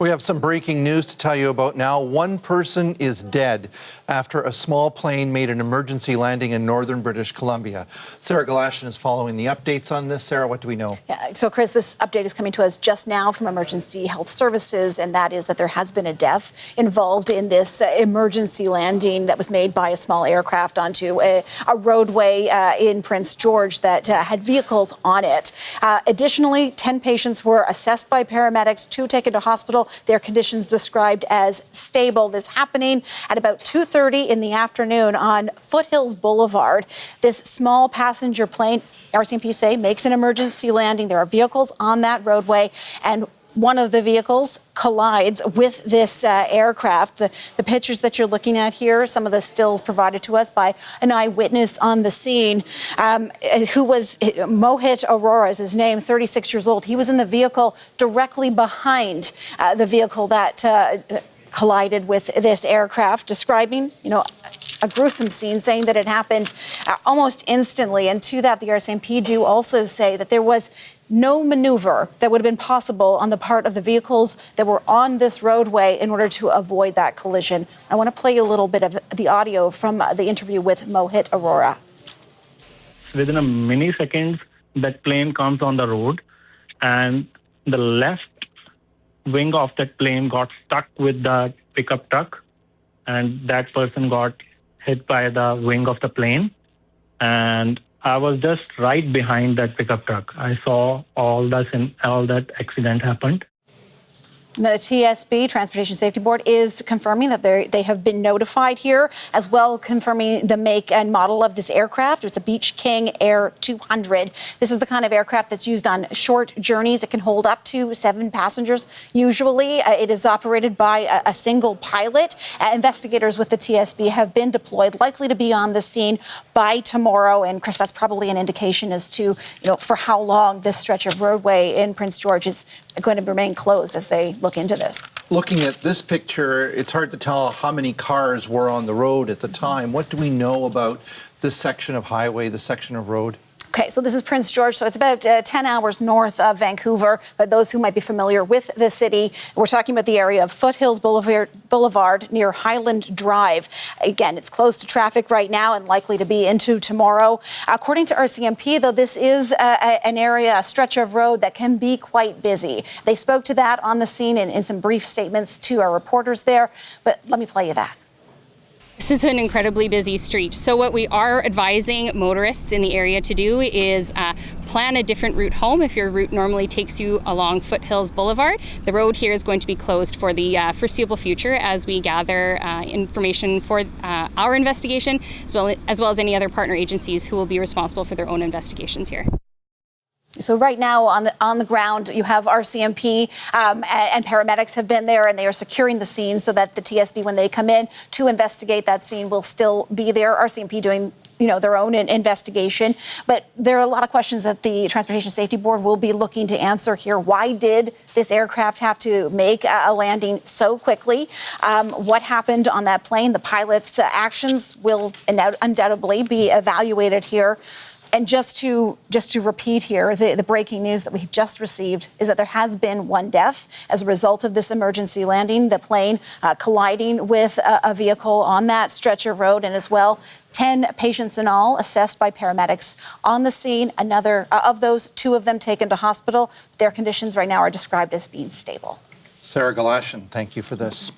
We have some breaking news to tell you about now. One person is dead after a small plane made an emergency landing in northern British Columbia. Sarah Galashan is following the updates on this. Sarah, what do we know? Yeah, so, Chris, this update is coming to us just now from Emergency Health Services, and that is that there has been a death involved in this emergency landing that was made by a small aircraft onto a roadway in Prince George that had vehicles on it. Additionally, 10 patients were assessed by paramedics, 2 taken to hospital. Their conditions described as stable. This happening at about 2:30 in the afternoon on Foothills Boulevard. This small passenger plane, RCMP say, makes an emergency landing. There are vehicles on that roadway, and one of the vehicles collides with this aircraft. The pictures that you're looking at here, some of the stills provided to us by an eyewitness on the scene, who was Mohit Arora is his name, 36 years old. He was in the vehicle directly behind the vehicle that collided with this aircraft, describing, a gruesome scene, saying that it happened almost instantly. And to that, the RCMP do also say that there was no maneuver that would have been possible on the part of the vehicles that were on this roadway in order to avoid that collision. I want to play you a little bit of the audio from the interview with Mohit Arora. Within a milliseconds, that plane comes on the road, and the left wing of that plane got stuck with the pickup truck, and that person got hit by the wing of the plane. And I was just right behind that pickup truck. I saw all that accident happened. The TSB, Transportation Safety Board, is confirming that they have been notified here, as well confirming the make and model of this aircraft. It's a Beach King Air 200. This is the kind of aircraft that's used on short journeys. It can hold up to 7 passengers. Usually, it is operated by a single pilot. Investigators with the TSB have been deployed, likely to be on the scene by tomorrow. And Chris, that's probably an indication as to, for how long this stretch of roadway in Prince George is going to remain closed as they look into this. Looking at this picture, it's hard to tell how many cars were on the road at the time. What do we know about this section of highway, this section of road? Okay, so this is Prince George, so it's about 10 hours north of Vancouver. But those who might be familiar with the city, we're talking about the area of Foothills Boulevard near Highland Drive. Again, it's closed to traffic right now and likely to be into tomorrow. According to RCMP, though, this is an area, a stretch of road that can be quite busy. They spoke to that on the scene in some brief statements to our reporters there. But let me play you that. This is an incredibly busy street. So what we are advising motorists in the area to do is plan a different route home. If your route normally takes you along Foothills Boulevard, the road here is going to be closed for the foreseeable future as we gather information for our investigation, as well as any other partner agencies who will be responsible for their own investigations here. So right now on the ground, you have RCMP and paramedics have been there, and they are securing the scene so that the TSB, when they come in to investigate that scene, will still be there. RCMP doing their own investigation. But there are a lot of questions that the Transportation Safety Board will be looking to answer here. Why did this aircraft have to make a landing so quickly? What happened on that plane? The pilot's actions will undoubtedly be evaluated here. And just to repeat here, the breaking news that we've just received is that there has been one death as a result of this emergency landing, the plane colliding with a vehicle on that stretch of road, and as well 10 patients in all assessed by paramedics on the scene. Another of those, 2 of them taken to hospital. Their conditions right now are described as being stable. Sarah Galashan, thank you for this.